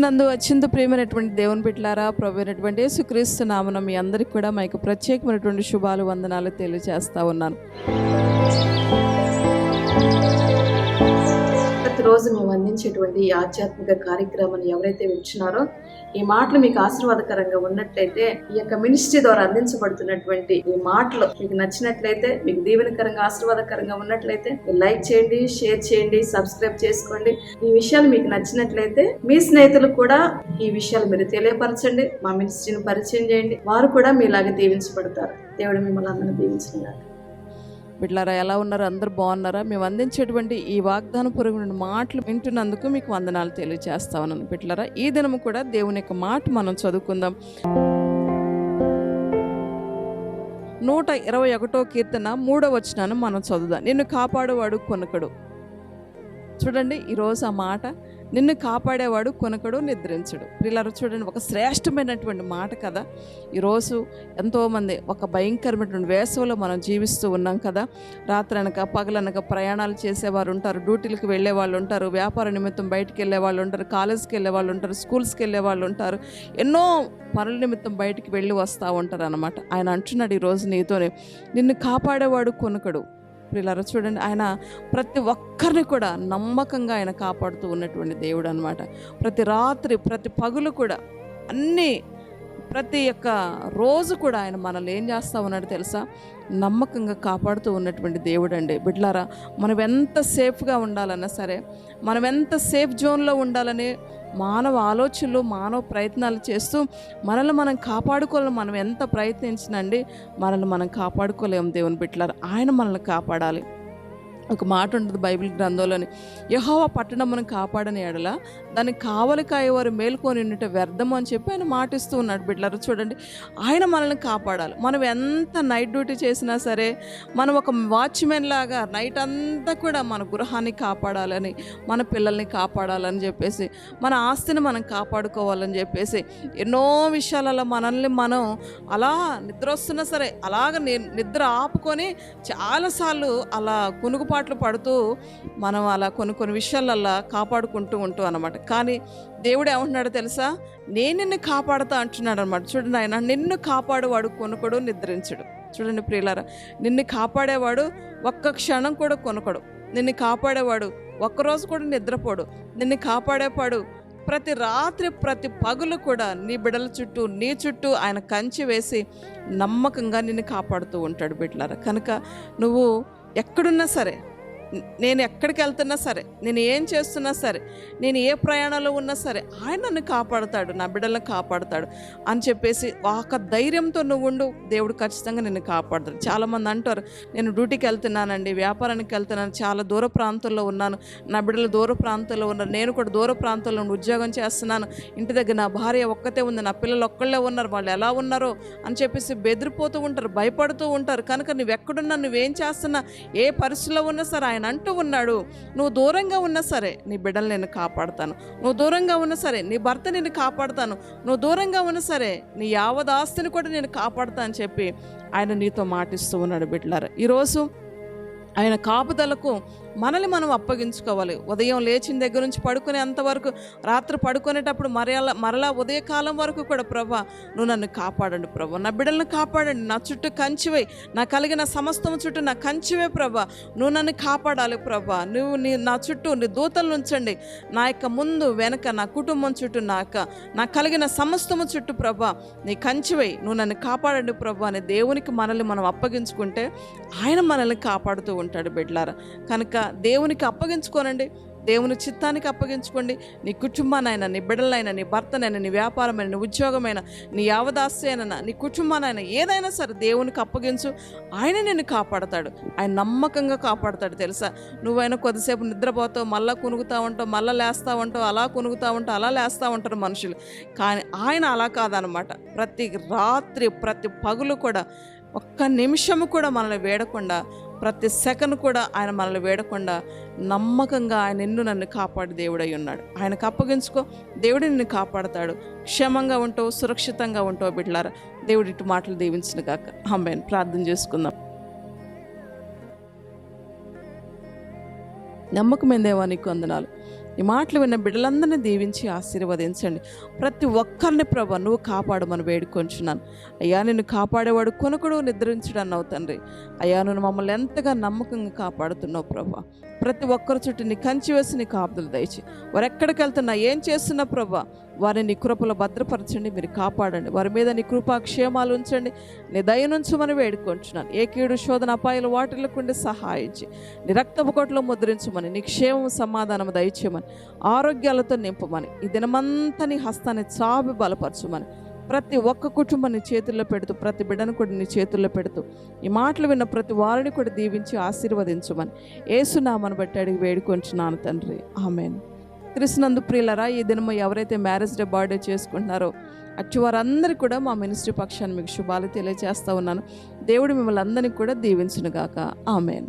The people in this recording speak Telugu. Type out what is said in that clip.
క్రీస్తునందు అత్యంత ప్రియమైనటువంటి దేవుని బిడ్డలారా, ప్రభు అయినటువంటి యేసుక్రీస్తు నామమున మీ అందరికీ కూడా మా యొక్క ప్రత్యేకమైనటువంటి శుభాలు వందనాలు తెలియజేస్తా ఉన్నాను. ప్రతిరోజు మేము అందించేటువంటి ఈ ఆధ్యాత్మిక కార్యక్రమాన్ని ఎవరైతే వింటున్నారో, ఈ మాటలు మీకు ఆశీర్వాదకరంగా ఉన్నట్లయితే, ఈ యొక్క మినిస్ట్రీ ద్వారా అందించబడుతున్నటువంటి ఈ మాటలు మీకు నచ్చినట్లయితే, మీకు దీవెనకరంగా ఆశీర్వాదకరంగా ఉన్నట్లయితే లైక్ చేయండి, షేర్ చేయండి, సబ్స్క్రైబ్ చేసుకోండి. ఈ విషయాలు మీకు నచ్చినట్లయితే మీ స్నేహితులకు కూడా ఈ విషయాలు మీరు తెలియపరచండి. మా మినిస్ట్రీని పరిచయం చేయండి, వారు కూడా మీలాగే దీవించబడతారు. దేవుడు మిమ్మల్ని అందరినీ దీవించినారు. బిడ్డలారా, ఎలా ఉన్నారు? అందరు బాగున్నారా? మేము అందించేటువంటి ఈ వాగ్దాన పూర్వకమైన మాటలు వింటున్నందుకు మీకు వందనాలు తెలియజేస్తా ఉన్నాను. బిడ్డలారా, ఈ దినము కూడా దేవుని యొక్క మాట మనం చదువుకుందాం. 121 కీర్తన 3వ వచనాన్ని మనం చదువుదాం. నిన్ను కాపాడేవాడు కొనకడు. చూడండి, ఈరోజు ఆ మాట, నిన్ను కాపాడేవాడు కొనకడు, నిద్రించడు. పిల్లలు చూడండి, ఒక శ్రేష్టమైనటువంటి మాట కదా. ఈరోజు ఎంతోమంది ఒక భయంకరమైనటువంటి వేసవిలో మనం జీవిస్తూ ఉన్నాం కదా. రాత్రనక పగలనక ప్రయాణాలు చేసేవారు ఉంటారు, డ్యూటీలకు వెళ్ళే వాళ్ళు ఉంటారు, వ్యాపార నిమిత్తం బయటికి వెళ్ళే వాళ్ళు ఉంటారు, కాలేజ్కి వెళ్ళే వాళ్ళు ఉంటారు, స్కూల్స్కి వెళ్ళే వాళ్ళు ఉంటారు, ఎన్నో పనుల నిమిత్తం బయటికి వెళ్ళి వస్తూ ఉంటారు అన్నమాట. ఆయన అంటున్నాడు ఈరోజు నీతోనే, నిన్ను కాపాడేవాడు కొనకడు. పిల్లలు చూడండి, ఆయన ప్రతి ఒక్కరిని కూడా నమ్మకంగా ఆయన కాపాడుతూ ఉన్నటువంటి దేవుడు అనమాట. ప్రతి రాత్రి ప్రతి పగులు కూడా ప్రతి ఒక్క రోజు కూడా ఆయన మనల్ని ఏం చేస్తూ ఉన్నాడు తెలుసా? నమ్మకంగా కాపాడుతూ ఉన్నటువంటి దేవుడు అండి. బిడ్డలారా, మనం ఎంత సేఫ్గా ఉండాలన్నా సరే, మనం ఎంత సేఫ్ జోన్లో ఉండాలని మానవ ఆలోచనలు, మానవ ప్రయత్నాలు చేస్తూ మనల్ని మనం కాపాడుకోవాలని మనం ఎంత ప్రయత్నించినండి, మనల్ని మనం కాపాడుకోలేము. దేవుని బిడ్డలారా, ఆయన మనల్ని కాపాడాలి. ఒక మాట ఉంటుంది బైబిల్ గ్రంథంలోని, యెహోవా పట్టణమును కాపాడని ఎడల దాన్ని కావలి కాయేవారు మేలుకొని ఉంటే వ్యర్థము అని చెప్పి ఆయన మాటిస్తూ ఉన్నాడు. బిడ్డలారా చూడండి, ఆయన మనల్ని కాపాడాలి. మనం ఎంత నైట్ డ్యూటీ చేసినా సరే, మనం ఒక వాచ్మెన్ లాగా నైట్ అంతా కూడా మన గృహాన్ని కాపాడాలని, మన పిల్లల్ని కాపాడాలని చెప్పేసి, మన ఆస్తిని మనం కాపాడుకోవాలని చెప్పేసి, ఎన్నో విషయాలలో మనల్ని మనం అలా నిద్ర వస్తున్నా సరే అలాగ నిద్ర ఆపుకొని చాలాసార్లు అలా కునుగుపాట్లు పడుతూ మనం అలా కొన్ని విషయాలల్లా కాపాడుకుంటూ ఉంటాం అన్నమాట. కానీ దేవుడు ఏమంటున్నాడో తెలుసా? నేను నిన్ను కాపాడుతా అంటున్నాడు అనమాట. చూడండి, ఆయన నిన్ను కాపాడువాడు కొనుకడు, నిద్రించడు. చూడండి ప్రియులారా, నిన్ను కాపాడేవాడు ఒక్క క్షణం కూడా కొనుకడు, నిన్ను కాపాడేవాడు ఒక్కరోజు కూడా నిద్రపోడు, నిన్ను కాపాడేవాడు ప్రతి రాత్రి ప్రతి పగులు కూడా నీ బిడ్డల చుట్టూ, నీ చుట్టూ ఆయన కంచి వేసి నమ్మకంగా నిన్ను కాపాడుతూ ఉంటాడు. బిడ్డలారా, కనుక నువ్వు ఎక్కడున్నా సరే, నేను ఎక్కడికి వెళ్తున్నా సరే, నేను ఏం చేస్తున్నా సరే, నేను ఏ ప్రయాణంలో ఉన్నా సరే, ఆయన నన్ను కాపాడుతాడు, నా బిడ్డలను కాపాడుతాడు అని చెప్పేసి ఒక ధైర్యంతో నువ్వు ఉండు. దేవుడు ఖచ్చితంగా నిన్ను కాపాడుతాడు. చాలామంది అంటారు, నేను డ్యూటీకి వెళ్తున్నానండి, వ్యాపారానికి వెళ్తున్నాను, చాలా దూర ప్రాంతంలో ఉన్నాను, నా బిడ్డలు దూర ప్రాంతంలో ఉన్నారు, నేను కూడా దూర ప్రాంతంలో ఉద్యోగం చేస్తున్నాను, ఇంటి దగ్గర నా భార్య ఒక్కతే ఉంది, నా పిల్లలు ఒక్కళ్ళే ఉన్నారు, వాళ్ళు ఎలా ఉన్నారో అని చెప్పేసి బెదిరిపోతూ ఉంటారు, భయపడుతూ ఉంటారు. కనుక నువ్వు ఎక్కడున్నా, నువ్వేం చేస్తున్నా, ఏ పరిస్థితిలో ఉన్నా సరే ఆయన అంటూ ఉన్నాడు, నువ్వు దూరంగా ఉన్నా సరే నీ బిడ్డలు నేను కాపాడుతాను, నువ్వు దూరంగా ఉన్నా సరే నీ భర్త నేను కాపాడుతాను, నువ్వు దూరంగా ఉన్నా సరే నీ యావత్ ఆస్తిని కూడా నేను కాపాడుతా అని చెప్పి ఆయన నీతో మాటిస్తూ ఉన్నాడు. బిడ్డలారా, ఈరోజు ఆయన కాపుదలకు మనల్ని మనం అప్పగించుకోవాలి. ఉదయం లేచిన దగ్గర నుంచి పడుకునేంతవరకు, రాత్రి పడుకునేటప్పుడు మరలా ఉదయకాలం వరకు కూడా, ప్రభా నువ్వు నన్ను కాపాడండి, ప్రభా నా బిడ్డలను కాపాడండి, నా చుట్టూ కంచివే, నా కలిగిన సమస్తం చుట్టూ నా కంచివే ప్రభా, నువ్వు నన్ను కాపాడాలి ప్రభా, నువ్వు నా చుట్టూ నీ దూతలను ఉంచండి, నా యొక్క ముందు వెనక నా కుటుంబం చుట్టూ, నా కలిగిన సమస్తము చుట్టూ ప్రభా నీ కంచివే, నువ్వు నన్ను కాపాడండి ప్రభా అని దేవునికి మనల్ని మనం అప్పగించుకుంటే ఆయన మనల్ని కాపాడుతూ ఉంటాడు. బిడ్డలారా, కనుక దేవునికి అప్పగించుకోనండి, దేవుని చిత్తానికి అప్పగించుకోండి. నీ కుటుంబానైనా, నీ బిడ్డలైనా, నీ భర్తనైనా, నీ వ్యాపారమైన, నీ ఉద్యోగమైనా, నీ యావదాస్యైనా, నీ కుటుంబానైనా, ఏదైనా సరే దేవునికి అప్పగించు. ఆయన నిన్ను కాపాడతాడు, ఆయన నమ్మకంగా కాపాడతాడు. తెలుసా, నువ్వైనా కొద్దిసేపు నిద్రపోతావు, మళ్ళీ కునుగుతూ ఉంటావు, మళ్ళీ లేస్తూ ఉంటావు, అలా కునుగుతూ ఉంటావు, అలా లేస్తూ ఉంటారు మనుషులు. కానీ ఆయన అలా కాదనమాట. ప్రతి రాత్రి ప్రతి పగులు కూడా, ఒక్క నిమిషము కూడా మనల్ని వేడకుండా, ప్రతి సెకండ్ కూడా ఆయన మనల్ని వేడకుండా నమ్మకంగా ఆయన నిన్ను నన్ను కాపాడు దేవుడై ఉన్నాడు. ఆయనకు అప్పగించుకో, దేవుడు నిన్ను కాపాడతాడు. క్షేమంగా ఉంటావు, సురక్షితంగా ఉంటావు. బిడ్డలారా, దేవుడి ఇటు మాటలు దీవించును గాక. ఆమేన్. ప్రార్థన చేసుకుందాం. నమ్మకమైన దేవా నీకు వందనాలు. ఈ మాటలు విన్న బిడ్డలందరినీ దీవించి ఆశీర్వదించండి. ప్రతి ఒక్కరిని ప్రభా నువ్వు కాపాడమని వేడుకొంచున్నాను. అయ్యా నిన్ను కాపాడేవాడు కొనుకుడు నిద్రించడాన్ని అవుతండ్రి. అయ్యా నువ్వు మమ్మల్ని ఎంతగా నమ్మకంగా కాపాడుతున్నావు ప్రభా. ప్రతి ఒక్కరి చుట్టూ నీ కంచి వేసి నీ కాపుదలు దయచి వారు ఎక్కడికి వెళ్తున్నా ఏం చేస్తున్నా ప్రభా వారిని నీ కృపలో భద్రపరచండి, మీరు కాపాడండి. వారి మీద నీ కృపాక్షేమాలు ఉంచండి, నీ దయ నుంచమని వేడుకొంటున్నాను. ఏ కీడు శోధన అపాయాలు వాటిల్లోకుండి సహాయించి నీ రక్తపు కోటలో ముద్రించమని, నీ క్షేమం సమాధానం దయచేయమని, ఆరోగ్యాలతో నింపమని, ఈ దినమంతా నీ హస్తాన్ని చాపి బలపరచమని, ప్రతి ఒక్క కుటుంబాన్ని చేతుల్లో పెడుతూ ప్రతి బిడ్డను కూడా నీ చేతుల్లో పెడుతూ ఈ మాటలు విన్న ప్రతి వారిని కూడా దీవించి ఆశీర్వదించమని యేసునామమును బట్టి అడిగి వేడుకొంటున్నాను తండ్రి, ఆమేన్. క్రీస్తునందు ప్రియులారా, ఈ దినము ఎవరైతే మ్యారేజ్ డే బర్త్డే చేసుకుంటున్నారో అట్టి వారందరికీ కూడా మా మినిస్ట్రీ పక్షాన్ని మీకు శుభాలు తెలియజేస్తూ ఉన్నాను. దేవుడు మిమ్మల్ని అందరినీ కూడా దీవించును గాక, ఆమేన్.